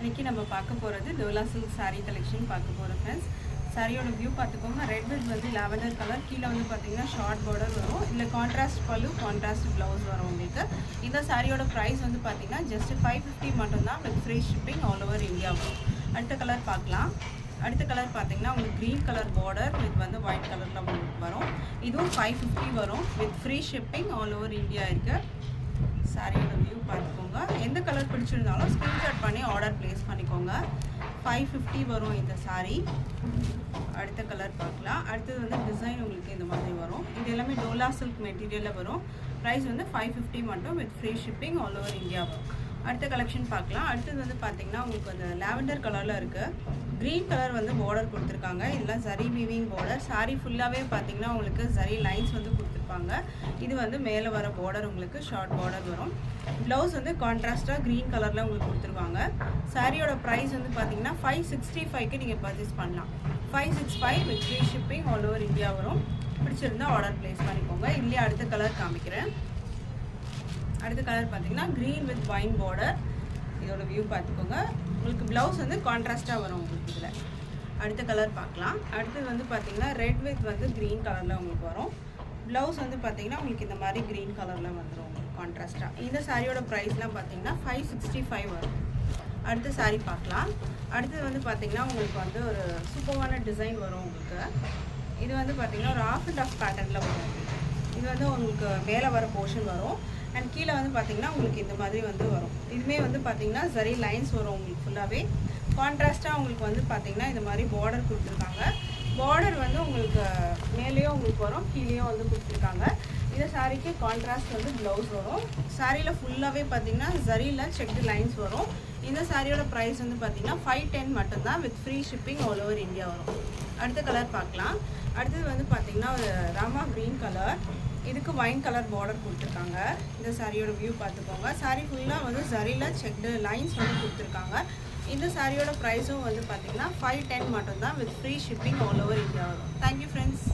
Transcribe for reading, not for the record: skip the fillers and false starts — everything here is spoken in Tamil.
இன்னைக்கு நம்ம பார்க்க போகிறது டோலா சில்க் saree கலெக்ஷன் பார்க்க போகிறோம் ஃப்ரெண்ட்ஸ். சாரியோட வியூ பார்த்துக்கோங்க. ரெட் வித் வந்து லாவெண்டர் கலர், கீழே வந்து பார்த்தீங்கன்னா ஷார்ட் பார்டர் வரும். இல்லை கான்ட்ராஸ்ட் பல்லு, கான்ட்ராஸ்ட் ப்ளவுஸ் வரும் உங்களுக்கு. இந்த சாரியோட ப்ரைஸ் வந்து பார்த்தீங்கன்னா ஜஸ்ட் 550 மட்டும்தான் with free shipping all over India வரும். அடுத்த கலர் பார்க்கலாம். அடுத்த கலர் பார்த்தீங்கன்னா உங்களுக்கு க்ரீன் கலர் பார்டர் வித் வந்து ஒயிட் கலரில் உங்களுக்கு வரும். இதுவும் 550 வரும் with free shipping all over India இருக்குது. சாரியோட வியூ பார்த்துக்கோங்க. எந்த கலர் பிடிச்சிருந்தாலும் ஸ்க்ரீன்ஷாட் பண்ணி ஆர்டர் ப்ளேஸ் பண்ணிக்கோங்க. 550 வரும் இந்த சாரீ. அடுத்த கலர் பார்க்கலாம். அடுத்தது வந்து டிசைன் உங்களுக்கு இந்த மாதிரி வரும். இது எல்லாமே டோலா சில்க் மெட்டீரியலில் வரும். ப்ரைஸ் வந்து 550 மட்டும் with free shipping all over India வரும். அடுத்த கலெக்ஷன் பார்க்கலாம். அடுத்தது வந்து பார்த்தீங்கன்னா உங்களுக்கு அந்த லாவெண்டர் கலரில் இருக்குது. க்ரீன் கலர் வந்து பார்டர் கொடுத்துருக்காங்க. இதெல்லாம் ஜரி வீவிங் பார்டர். சாரீ ஃபுல்லாகவே பார்த்தீங்கன்னா உங்களுக்கு ஜரி லைன்ஸ் வந்து கொடுத்துருப்பாங்க. இது வந்து மேலே வர பார்டர் உங்களுக்கு ஷார்ட் பார்டர் வரும். ப்ளவுஸ் வந்து கான்ட்ராஸ்ட்டாக க்ரீன் கலரில் உங்களுக்கு கொடுத்துருவாங்க. சாரியோட ப்ரைஸ் வந்து பார்த்தீங்கன்னா 565க்கு நீங்கள் பர்ச்சேஸ் பண்ணலாம். 565 with free shipping all over India வரும். பிடிச்சிருந்தா ஆர்டர் ப்ளேஸ் பண்ணிக்கோங்க. இல்லையே அடுத்த கலர் காமிக்கிறேன். அடுத்த கலர் பார்த்தீங்கன்னா க்ரீன் வித் ஒயின் பார்டர். இதோட வியூ பார்த்துக்கோங்க. உங்களுக்கு ப்ளவுஸ் வந்து கான்ட்ராஸ்ட்டாக வரும் உங்களுக்கு இதில். அடுத்த கலர் பார்க்கலாம். அடுத்தது வந்து பார்த்தீங்கன்னா ரெட் வித் வந்து க்ரீன் கலரில் உங்களுக்கு வரும். ப்ளவுஸ் வந்து பார்த்தீங்கன்னா உங்களுக்கு இந்த மாதிரி க்ரீன் கலரில் வந்துடும் உங்களுக்கு கான்ட்ராஸ்ட்டாக. இந்த சாரியோட ப்ரைஸ்லாம் பார்த்தீங்கன்னா 565 வரும். அடுத்த சாரீ பார்க்கலாம். அடுத்தது வந்து பார்த்தீங்கன்னா உங்களுக்கு வந்து ஒரு சூப்பரான டிசைன் வரும் உங்களுக்கு. இது வந்து பார்த்தீங்கன்னா ஒரு ஆஃப் அண்ட் ஆஃப் பேட்டர்னில் வரும். இது வந்து உங்களுக்கு மேலே வர போர்ஷன் வரும். அண்ட் கீழே வந்து பார்த்தீங்கன்னா உங்களுக்கு இந்த மாதிரி வந்து வரும். இதுவுமே வந்து பார்த்தீங்கன்னா ஜரி லைன்ஸ் வரும் உங்களுக்கு ஃபுல்லாகவே. கான்ட்ராஸ்ட்டாக உங்களுக்கு வந்து பார்த்தீங்கன்னா இந்த மாதிரி பார்டர் கொடுத்துருக்காங்க. பார்டர் வந்து உங்களுக்கு மேலேயும் உங்களுக்கு வரும், கீழேயும் வந்து கொடுத்துருக்காங்க. இந்த சாரீக்கு கான்ட்ராஸ்ட் வந்து ப்ளவுஸ் வரும். சாரியில் ஃபுல்லாகவே பார்த்தீங்கன்னா ஜரியில் செக்டு லைன்ஸ் வரும். இந்த சாரியோட ப்ரைஸ் வந்து பார்த்தீங்கன்னா 510 மட்டும்தான் with free shipping all over India வரும். அடுத்த கலர் பார்க்கலாம். அடுத்தது வந்து பார்த்தீங்கன்னா ஒரு ராமா க்ரீன் கலர். இதுக்கு ஒயின் கலர் பார்டர் கொடுத்துருக்காங்க. இந்த சாரியோட வியூ பார்த்துக்கோங்க. சாரீ ஃபுல்லாக வந்து ஜரியில் செக்டு லைன்ஸ் வந்து கொடுத்துருக்காங்க. இந்த சாரியோட ப்ரைஸும் வந்து பார்த்தீங்கன்னா 510 மட்டும்தான் with free shipping all over India வரும். Thank you friends.